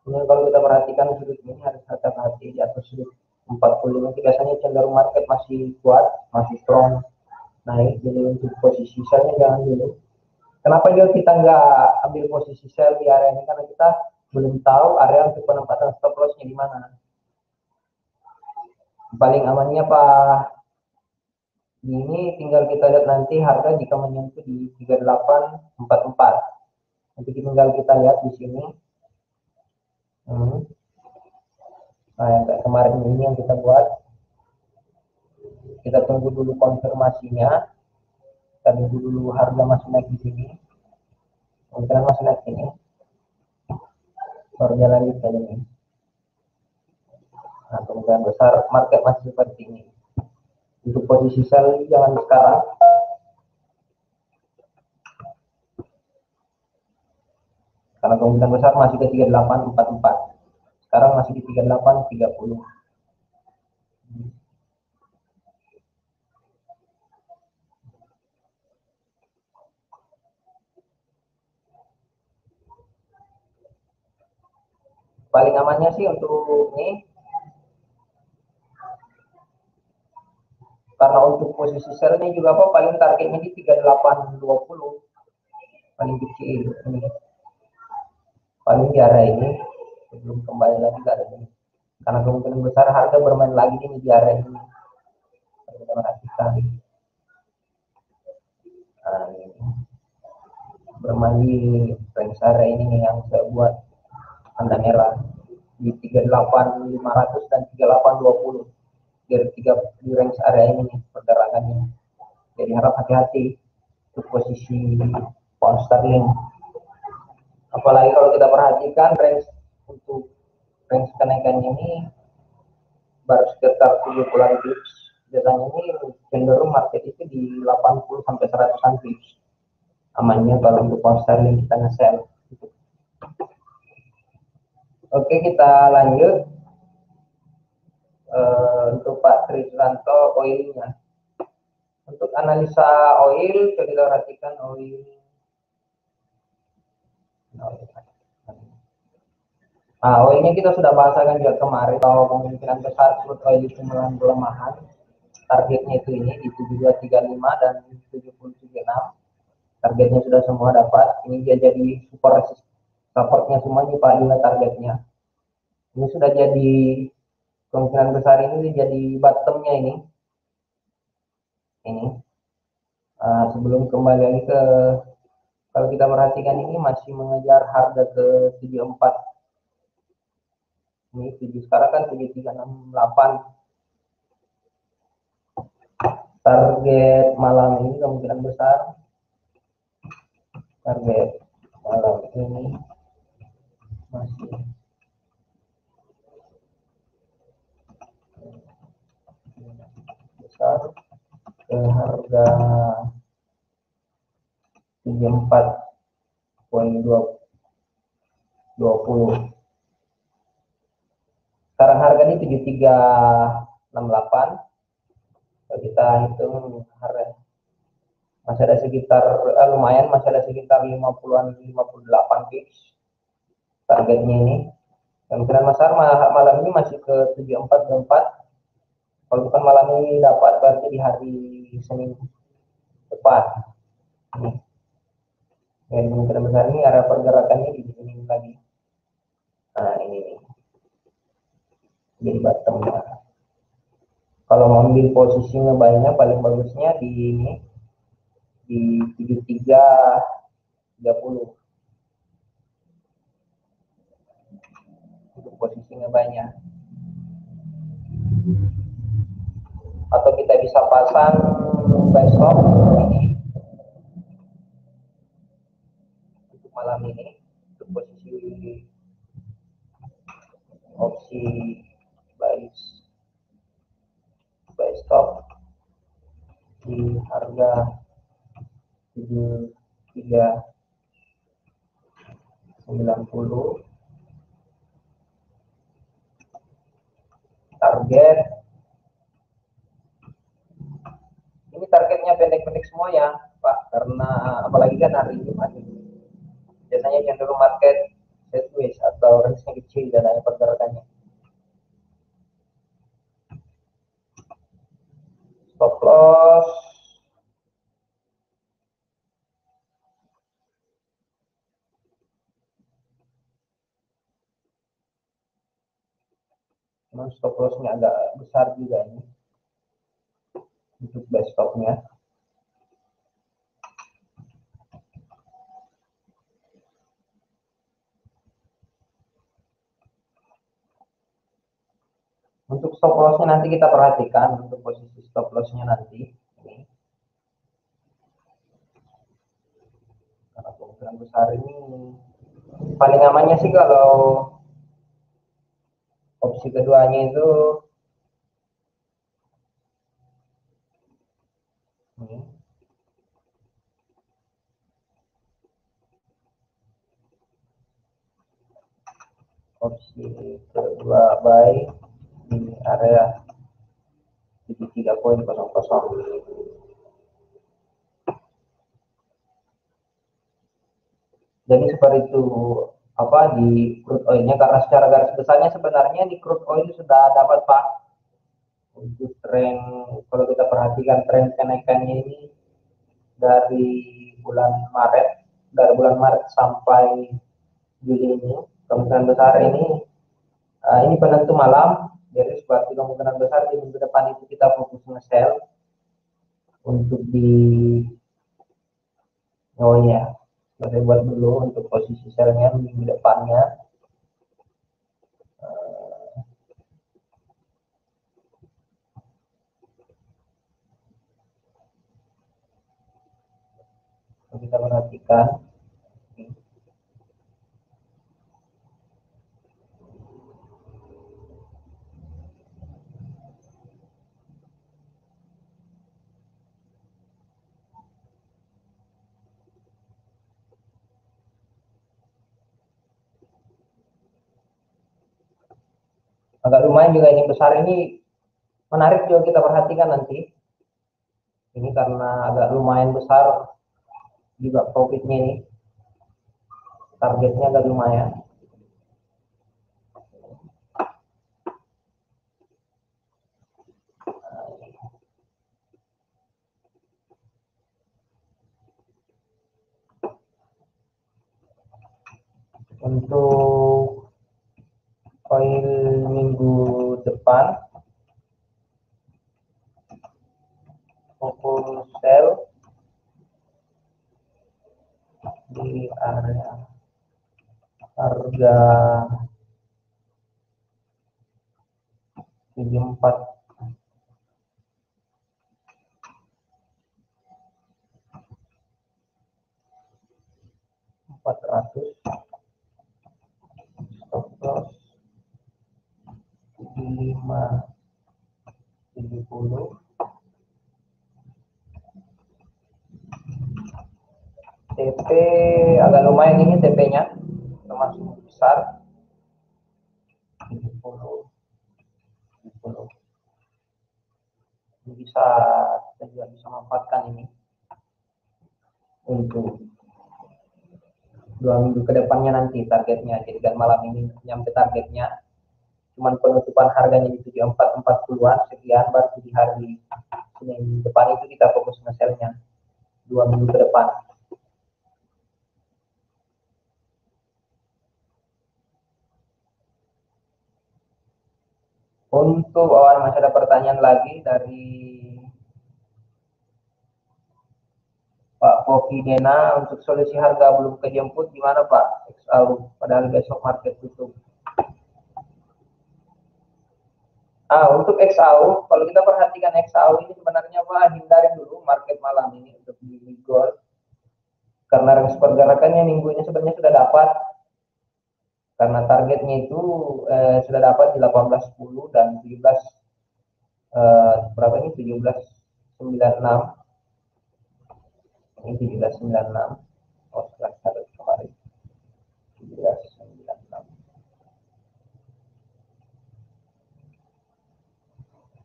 Ini kalau kita perhatikan sudut ini harus hati-hati di atas sudut 45. Biasanya cenderung market masih kuat, masih strong naik. Jadi untuk posisi sellnya jangan dulu. Kenapa juga kita nggak ambil posisi sell di area ini? Karena kita belum tahu area untuk penempatan stop lossnya di mana. Paling amannya Pak, ini tinggal kita lihat nanti harga jika menyentuh di 3844. Nanti tinggal kita lihat di sini. Nah, yang kayak kemarin ini yang kita buat. Kita tunggu dulu konfirmasinya. Kita tunggu dulu harga masih naik di sini. Kemungkinan masih naik ini. Baru jalan di ini. Nah, kemungkinan besar market masih seperti ini. Untuk posisi sell jangan sekarang. Karena kemungkinan besar masih ke 3844. Sekarang masih di 3830. Paling amannya sih untuk ini, karena untuk posisi sellnya juga apa paling targetnya di 3820, paling kecil ini, paling di area ini sebelum kembali lagi ke area ini, karena kemungkinan besar harga bermain lagi ini di area ini. Kita perhatikan, nah, ini bermain di range area ini yang saya buat tanda merah di 38.500 dan 3820. Dari di range area ini nih pergerakannya. Jadi harap hati-hati untuk posisi pound sterling. Apalagi kalau kita perhatikan range untuk range kenaikannya ini baru sekitar 70-an pips. Biasanya ini cenderung market itu di 80 sampai 100-an pips. amannya kalau untuk pound sterling kita nge-sell. Oke, kita lanjut untuk Pak Triswanto oilnya. Untuk analisa oil, kita perhatikan oil. Nah, oilnya kita sudah bahasakan juga kemarin bahwa kemungkinan besar crude oil itu mengalami pelemahan. Targetnya itu ini di 7235 dan 7076. Targetnya sudah semua dapat. Ini dia jadi supportnya semuanya Pak Dina targetnya. Ini sudah jadi kemungkinan besar ini jadi bottomnya ini. Ini sebelum kembali lagi ke, kalau kita perhatikan ini masih mengejar harga ke 74. Ini 7 sekarang kan 7368. Target malam ini kemungkinan besar, target malam ini masih besar ke harga 34,20. Sekarang harga ini 7368. Kalau kita hitung harga masih ada sekitar lumayan, masih ada sekitar 50-an 58 pips targetnya ini. Kemungkinan besar malam ini masih ke 7424. Kalau bukan malam ini dapat berarti di hari Senin depan. Ini. Dan kemungkinan besar ini area pergerakannya di sini lagi. Nah ini nih. Jadi bottomnya. Kalau mau ambil posisinya banyak, paling bagusnya di ini di 7330 untuk posisinya banyak. Atau kita bisa pasang besok ini untuk malam ini untuk posisi opsi buy stop di harga 7390. Target ini targetnya pendek-pendek semua ya Pak, karena apalagi kan hari Jumat ini biasanya cenderung market sideways atau range-nya kecil dan hanya pergerakannya. Stop loss memang stop loss-nya agak besar juga ini untuk buy stop-nya. Untuk stop loss-nya nanti kita perhatikan untuk posisi stop loss-nya nanti ini. Karena kemungkinan besar ini paling amannya sih kalau opsi keduanya itu ini. Opsi kedua buy di area 73.00. Jadi seperti itu apa di crude oilnya, karena secara garis besarnya sebenarnya di crude oil sudah dapat Pak untuk tren. Kalau kita perhatikan tren kenaikannya ini dari bulan Maret sampai Juli ini kemungkinan besar ini penentu malam. Jadi seperti kemungkinan besar di minggu depan itu kita fokus nge-sell untuk di ya saya buat dulu untuk posisi sellnya minggu depannya. Kita perhatikan agak lumayan juga ini besar, ini menarik juga kita perhatikan nanti. Ini karena agak lumayan besar juga profitnya ini, targetnya agak lumayan. Untuk koin minggu depan, fokus sell di area harga 74 400, stop loss 75 70. TP agak lumayan ini, TP-nya termasuk besar, 70 70. Ini bisa, kita juga bisa memanfaatkan ini untuk 2 minggu ke depannya nanti targetnya. Jadi kan malam ini nyampe targetnya, cuman penutupan harganya di 74.40-an sekian, baru di hari Senin depan itu kita fokus nge-sell-nya 2 minggu ke depan. Untuk masih ada pertanyaan lagi dari Pak Poki Dena, untuk solusi harga belum kejemput gimana Pak? XAU, padahal besok market tutup. Untuk XAU, kalau kita perhatikan XAU ini sebenarnya Pak, hindari dulu market malam ini untuk di gold, karena range pergerakannya minggunya sebenarnya sudah dapat, karena targetnya itu sudah dapat di 18.10 dan 17 berapa ini, 17.96. Ini 17.96. Oh, sekarang kemarin 17.96.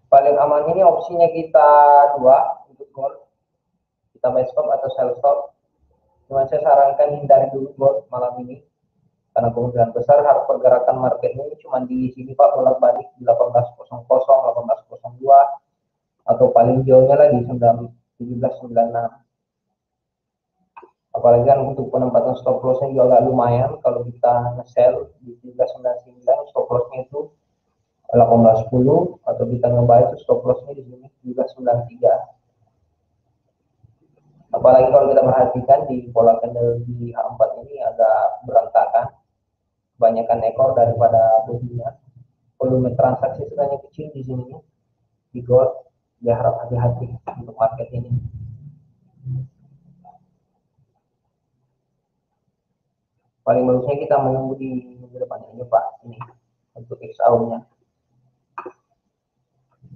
Paling aman ini opsinya kita dua untuk gold, kita buy stop atau sell stop. Cuma saya sarankan hindari dulu gold malam ini, karena kemungkinan besar harus pergerakan market ini cuma di sini Pak, bolak-balik di 18.00, 18.02, atau paling jauhnya lagi 17.96. Apalagi kan untuk penempatan stop lossnya juga agak lumayan. Kalau kita nge-sell di 17.99, stop lossnya itu 18.10, atau kita nge-buy itu stop lossnya di sini 17.93. Apalagi kalau kita perhatikan di pola candle di H4 ini agak berantakan, kebanyakan ekor daripada bodinya. Volume transaksi sebenarnya kecil di sini di gold, dia harap hati-hati untuk market ini. Paling bagusnya kita menunggu di minggu depan ini Pak, ini untuk XAU-nya.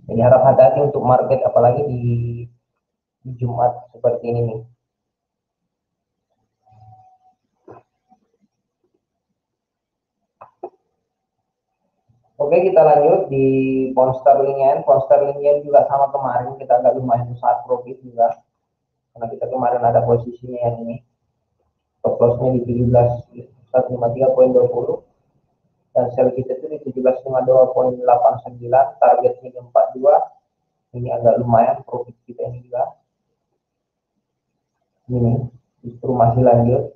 Jadi harap hati-hati untuk market, apalagi di Jumat seperti ini nih. Oke, kita lanjut di pound sterling yen. Pound sterling yen juga sama kemarin, kita agak lumayan besar profit juga, karena kita kemarin ada posisinya yang ini, stop lossnya di 17.153.20, dan sell kita itu di 17.52.89, targetnya di 42. Ini agak lumayan profit kita ini juga. Ini justru masih lanjut.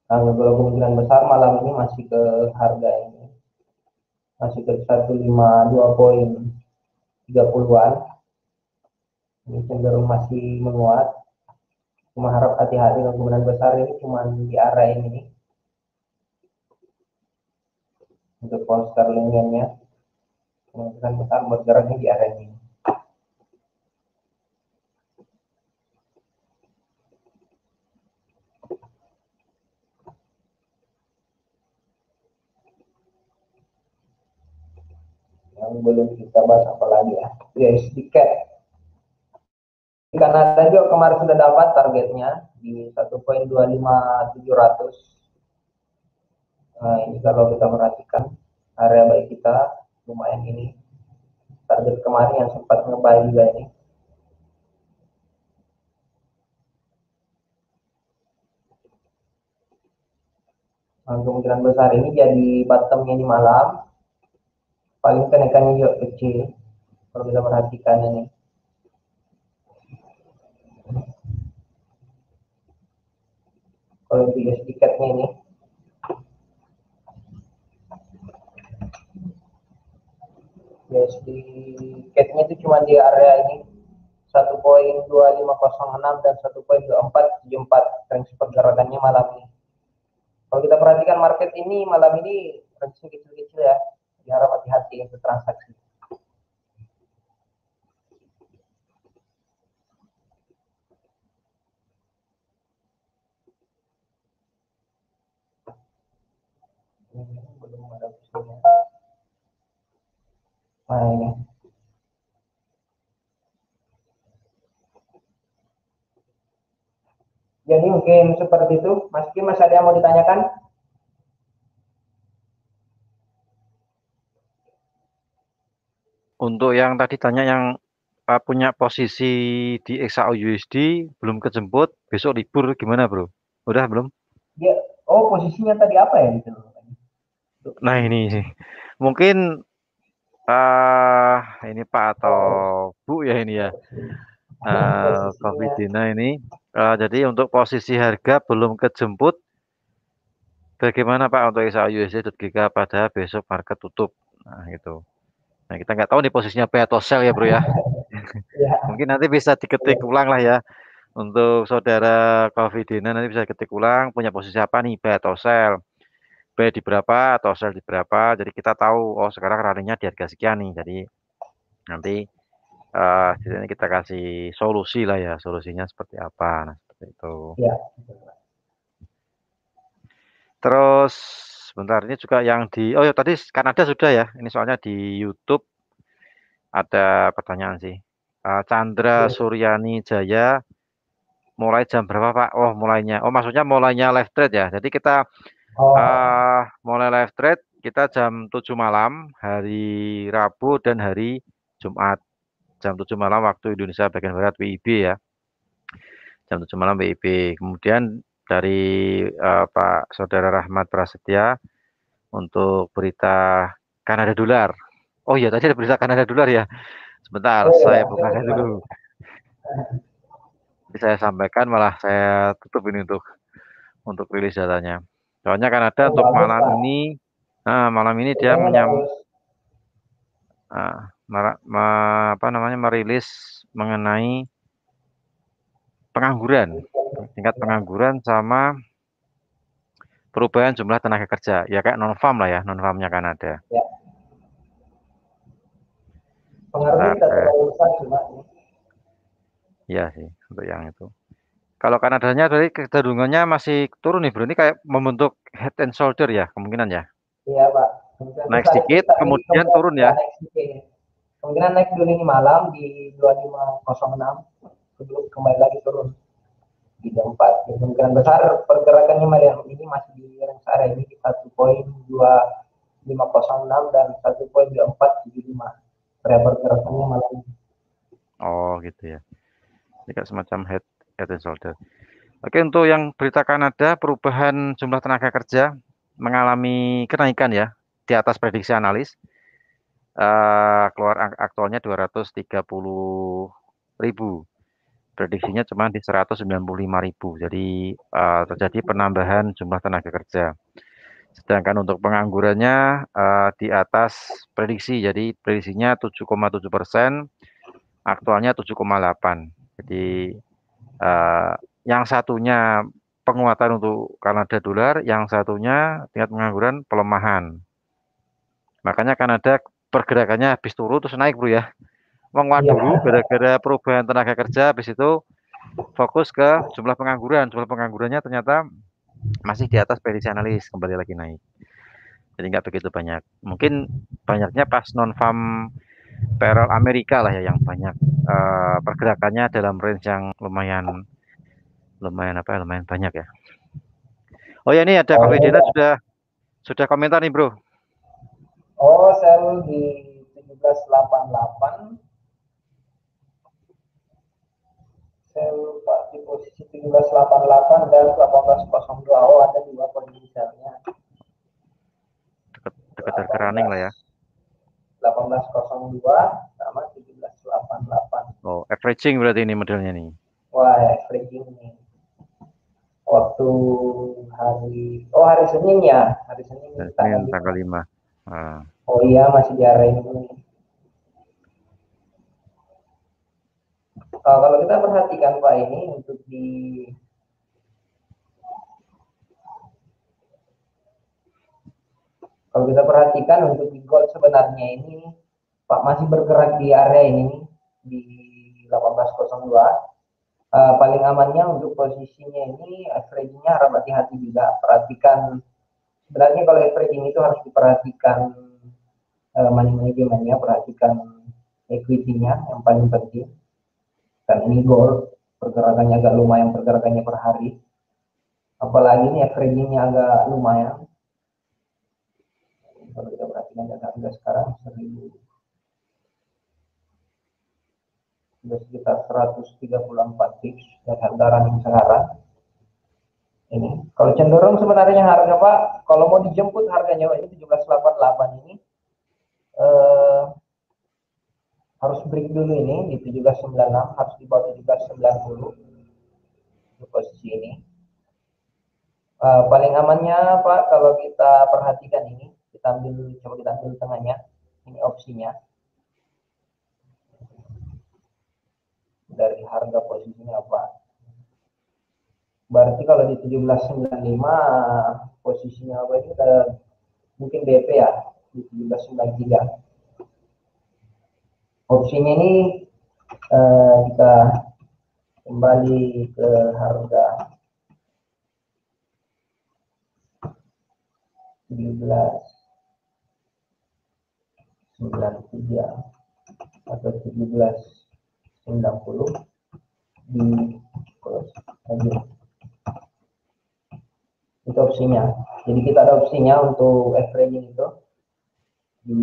Nah, kalau kemungkinan besar malam ini masih ke harga ini, masih ke 152.30-an. Ini cenderung masih menguat. Cuma harap hati-hati, kemungkinan besar ini cuma di area ini untuk pound sterling yen-nya, kemungkinan besar bergeraknya di area ini. Yang belum kita bahas apa lagi ya, USD CAD. Di Kanada juga kemarin sudah dapat targetnya di 1.25700. Nah, ini kalau kita perhatikan area baik kita lumayan ini. Target kemarin yang sempat ngebuy juga ini. Nah, kemungkinan besar ini jadi bottomnya di malam. Paling kenaikannya juga kecil kalau kita perhatikan ini. Kalau di USD CAD-nya ini, USD CAD-nya itu cuma di area ini 1.2506 dan 1.2474 range pergerakannya malam ini. Kalau kita perhatikan market ini malam ini range kecil-kecil ya, diharap hati-hati untuk transaksi. Belum ada visinya. Nah ini. Jadi mungkin seperti itu. Mas Kim, Mas ada yang mau ditanyakan? Untuk yang tadi tanya yang punya posisi di XAU USD belum kejemput, besok libur gimana bro? Udah belum? Dia, oh posisinya tadi apa ya gitu? Nah ini sih, mungkin ini Pak atau Oh, Bu ya ini ya, posisinya. Covidina ini. Jadi untuk posisi harga belum kejemput, bagaimana Pak untuk XAU USD GK pada besok market tutup? Nah gitu. Nah kita nggak tahu nih posisinya buy atau sell ya bro ya. Ya, Mungkin nanti bisa diketik ulang lah ya. Untuk saudara Covidina nanti bisa ketik ulang punya posisi apa nih, buy atau sell. Buy di berapa atau sell di berapa. Jadi kita tahu, oh sekarang rally-nya di harga sekian nih. Jadi nanti di sini kita kasih solusi lah ya. Solusinya seperti apa. Nah, seperti itu. ya. Terus sebentar ini juga yang di, oh ya tadi Kanada sudah ya. Ini soalnya di YouTube ada pertanyaan sih. Chandra Suryani Jaya mulai jam berapa Pak? Oh mulainya. Oh maksudnya mulainya live trade ya. Jadi kita Oh, mulai live trade kita jam 7 malam hari Rabu dan hari Jumat. Jam 7 malam waktu Indonesia bagian Barat WIB ya. Jam 7 malam WIB. Kemudian dari Pak Saudara Rahmat Prasetya untuk berita Kanada dolar. Oh iya tadi ada berita Kanada dolar ya. Sebentar, oh saya ya, bukakan dulu. Jadi saya sampaikan malah saya tutup ini untuk rilis datanya. Soalnya Kanada oh untuk bagus malam Pak. ini, nah malam ini dia Beritanya bagus. apa namanya merilis mengenai pengangguran, tingkat Ya, pengangguran sama perubahan jumlah tenaga kerja. Ya kayak non farm lah ya, non farmnya Kanada. ya. Pengaruhnya Sebentar, tidak terlalu besar cuma ini. ya sih untuk yang itu. Kalau Kanadanya dari kecenderungannya masih turun nih bro. Ini kayak membentuk head and shoulder ya kemungkinan ya. Iya Pak. Kemungkinan Naik besar itu sedikit, tadi kemudian kemungkinan turun ya ya. naik sedikit. Kemungkinan naik dulu ini malam di 2506 sebelum kembali lagi turun di jam 4. Jadi kemungkinan besar pergerakannya malam ini masih di range area ini di 1.2506 dan 1.2475. Pergerakannya malam ini. Oh gitu ya. Ini kayak semacam head and shoulder. Oke, untuk yang berita Kanada, perubahan jumlah tenaga kerja mengalami kenaikan ya di atas prediksi analis. Keluar aktualnya 230.000. Prediksinya cuma di 195.000. Jadi terjadi penambahan jumlah tenaga kerja. Sedangkan untuk penganggurannya di atas prediksi. Jadi prediksinya 7,7%, aktualnya 7,8. Jadi eh, yang satunya penguatan untuk Kanada dolar, yang satunya tingkat pengangguran pelemahan. Makanya Kanada pergerakannya habis turun terus naik bro ya. Menguat Iya, dulu gara-gara perubahan tenaga kerja, habis itu fokus ke jumlah pengangguran. Jumlah penganggurannya ternyata masih di atas prediksi analis, kembali lagi naik. Jadi nggak begitu banyak. Mungkin banyaknya pas non farm payroll Amerika lah ya yang banyak pergerakannya dalam range yang lumayan lumayan apa ya, lumayan banyak ya. Oh ya ini ada oh Coffee ini Dena udah sudah komentar nih bro. Oh, sel di 1788, sel Pak di posisi 1788 dan 1802. Oh, ada dua kondisi selnya. Dekat harga running lah ya. 1802 sama 1788. Oh, averaging berarti ini modelnya nih. Wah, averaging nih. Waktu hari Senin ya, hari Senin Dan tanggal Senin 5. tanggal 5. Nah, Oh iya, masih di area ini. Kalau kita perhatikan Pak, ini untuk kalau kita perhatikan untuk di gold sebenarnya ini Pak masih bergerak di area ini di 1802. Paling amannya untuk posisinya ini averagingnya harap hati-hati juga. Perhatikan, sebenarnya kalau averaging itu harus diperhatikan money manajemennya, perhatikan equity-nya yang paling penting. Dan ini gold pergerakannya agak lumayan, pergerakannya per hari. Apalagi ini averagingnya agak lumayan. Kalau kita perhatikan harga sekarang 1000, sudah sekitar 134 fix dan harga running sekarang. Ini kalau cenderung sebenarnya harga Pak, kalau mau dijemput harganya ini 1788 ini eh, harus break dulu ini di 1796, harus di bawah 1790 di posisi ini. Paling amannya Pak kalau kita perhatikan ini, coba kita ambil tengahnya, ini opsinya dari harga posisinya apa. Berarti kalau di 1795 posisinya apa ini udah mungkin BP ya di 1793. Opsinya ini kita kembali ke harga 1793 atau 1790 di close aja. Itu opsinya. Jadi kita ada opsinya untuk averaging itu di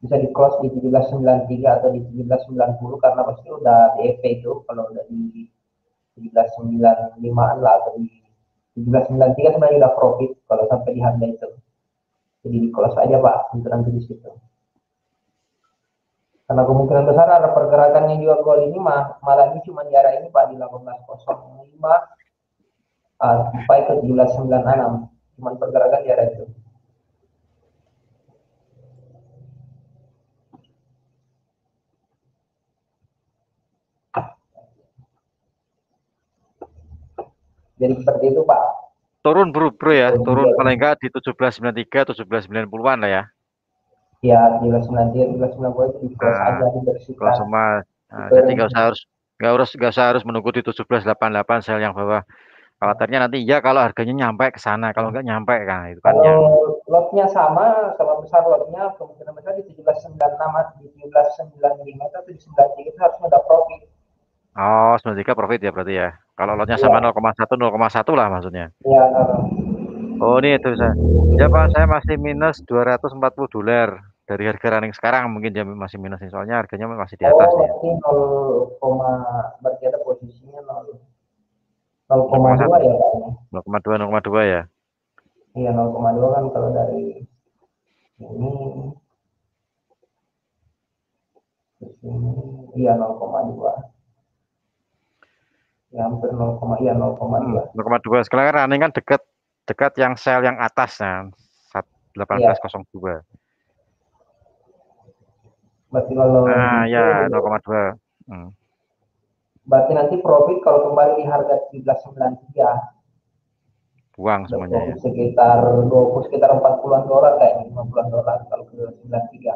bisa di close di 1793 atau di 1790 karena pasti udah DEP itu kalau udah di 1795 lah atau di 1793 sebenarnya udah profit kalau sampai di harga itu. Jadi di close aja Pak untuk nanti di situ. Karena kemungkinan besar ada pergerakannya juga gol ini malah ini cuma di arah ini Pak di 1805 sampai ke 1796. Cuma pergerakan di arah itu. Jadi seperti itu Pak. turun bro ya, turun paling enggak di 1793, 1790-an lah ya. Ya 1793, 1790 itu di close Nah, aja kalau dibersihkan. semua, nah, jadi Super. nggak usah harus menunggu di 1788 sel yang bawah. Khawatirnya nanti ya kalau harganya nyampe ke sana, kalau nggak nyampe kan itu kan Kalau yang lotnya sama besar lotnya, kemungkinan besar di 1796 atau di 1795 atau di 93 itu harusnya ada profit. oh 93 profit ya berarti ya. Kalau lotnya sama Iya, 0,1 lah maksudnya. iya, Oh ini itu saya. Ya Pak, saya masih minus $240 dari harga running sekarang mungkin dia masih minus nih soalnya harganya masih di atas oh nih. berarti 0, berarti ada posisinya 0,2 0,1, ya kayaknya. 0,2, 0,2 ya. Iya 0,2 kan kalau dari ini ke sini, iya 0,2. Ya hampir 0, iya 0,2. 0,2. Sekarang kan running kan dekat dekat yang sel yang atas kan. Iya, 1802. berarti kalau Ah gitu, ya 0,2. Hmm, berarti nanti profit kalau kembali di harga 1793 buang ada semuanya ya. profit sekitar 20, sekitar 40-an dolar kayaknya, 50-an dolar kalau ke 93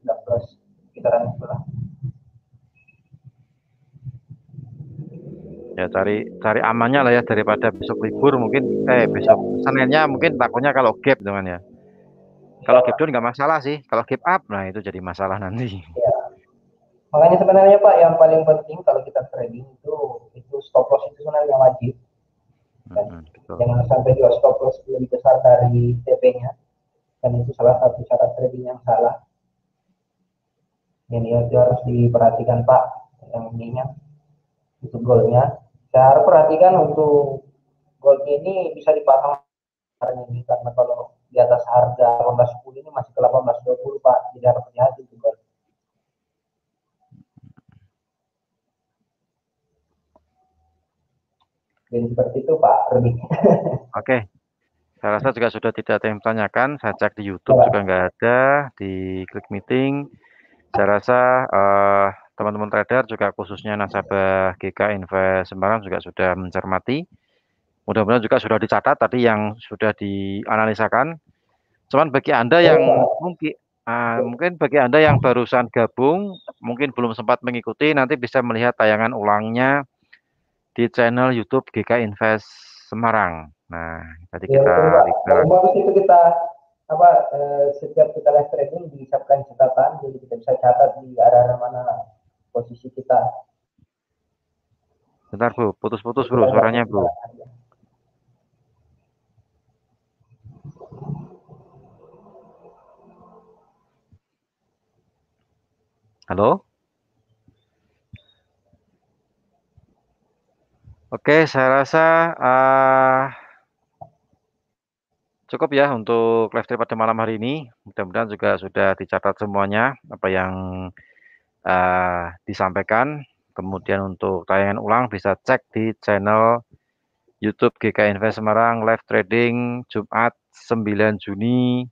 udah plus sekitaran itulah. Ya cari amannya lah ya daripada besok libur mungkin Ya, besok Seninnya mungkin takutnya kalau gap dengan ya. Kalau gap ya, down nggak masalah sih. Kalau gap up nah itu jadi masalah nanti. ya. Makanya sebenarnya Pak yang paling penting kalau kita trading itu stop loss itu sebenarnya wajib kan. Betul. Jangan sampai juga stop loss lebih besar dari TP-nya dan itu salah satu cara trading yang salah. Ini itu harus diperhatikan Pak, yang ininya itu goalnya. Saya harus perhatikan untuk goal ini bisa dipahami ini karena kalau di atas harga 18.10 ini masih ke 18.20 Pak, jadi harus hati-hati itu goal. Jadi seperti itu Pak Rudi. Oke, saya rasa juga sudah tidak ada yang ditanyakan. Saya cek di YouTube juga nggak ada, di Klik Meeting. Saya rasa teman-teman trader juga khususnya nasabah GK Invest Semarang juga sudah mencermati. Mudah-mudahan juga sudah dicatat tadi yang sudah dianalisakan. Cuman bagi Anda yang mungkin bagi Anda yang barusan gabung, mungkin belum sempat mengikuti, nanti bisa melihat tayangan ulangnya di channel YouTube GK Invest Semarang. Nah, tadi Ya kita betul Pak. refer. Bagus itu kita apa setiap kita live trading disiapkan catatan, jadi kita bisa catat di area mana posisi kita. Bentar Bro, putus-putus Jadi Bro, kita nggak suaranya Bro. ketinggalan aja. Halo? Oke, saya rasa cukup ya untuk live trade pada malam hari ini. Mudah-mudahan juga sudah dicatat semuanya apa yang disampaikan. Kemudian untuk tayangan ulang bisa cek di channel YouTube GK Invest Semarang live trading Jumat 9 Juni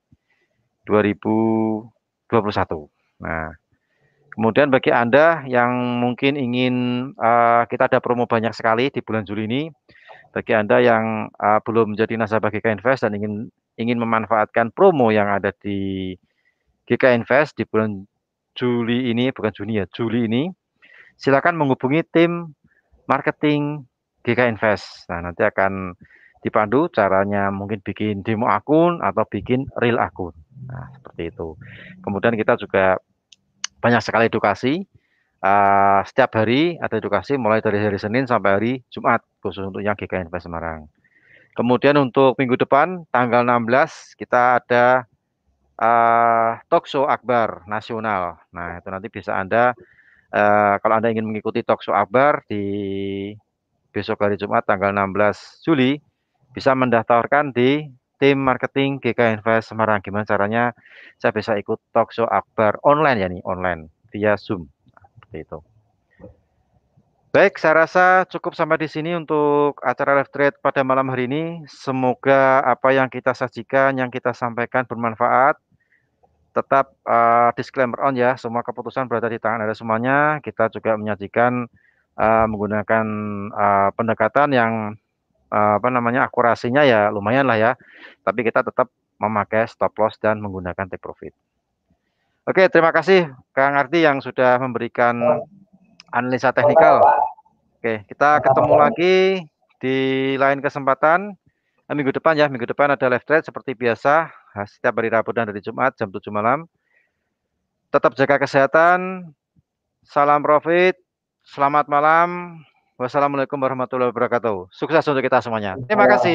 2021. Nah, kemudian bagi Anda yang mungkin ingin kita ada promo banyak sekali di bulan Juli ini. Bagi Anda yang belum menjadi nasabah GK Invest dan ingin memanfaatkan promo yang ada di GK Invest di bulan Juli ini, bukan Juni ya, Juli ini, silakan menghubungi tim marketing GK Invest. Nah, nanti akan dipandu caranya mungkin bikin demo akun atau bikin real akun. Nah, seperti itu. Kemudian kita juga banyak sekali edukasi. Setiap hari ada edukasi mulai dari hari Senin sampai hari Jumat khusus untuk yang GK Invest Semarang. Kemudian untuk minggu depan tanggal 16 kita ada talkshow akbar nasional. Nah, itu nanti bisa Anda kalau Anda ingin mengikuti talkshow akbar di besok hari Jumat tanggal 16 Juli bisa mendaftarkan di tim marketing GK Invest Semarang. Gimana caranya saya bisa ikut talkshow akbar online ya nih, online via Zoom. Seperti itu. Baik, saya rasa cukup sampai di sini untuk acara live trade pada malam hari ini. Semoga apa yang kita sajikan, yang kita sampaikan bermanfaat. Tetap disclaimer on ya, semua keputusan berada di tangan Anda semuanya. Kita juga menyajikan menggunakan pendekatan yang apa namanya akurasinya ya lumayan lah ya. Tapi kita tetap memakai stop loss dan menggunakan take profit. Oke, terima kasih Kang Ardi yang sudah memberikan analisa teknikal. Oke, kita ketemu lagi di lain kesempatan. Minggu depan ya, minggu depan ada live trade seperti biasa. Setiap hari Rabu dan hari Jumat jam 7 malam. Tetap jaga kesehatan. Salam profit. Selamat malam. Wassalamualaikum warahmatullahi wabarakatuh. Sukses untuk kita semuanya. Terima kasih.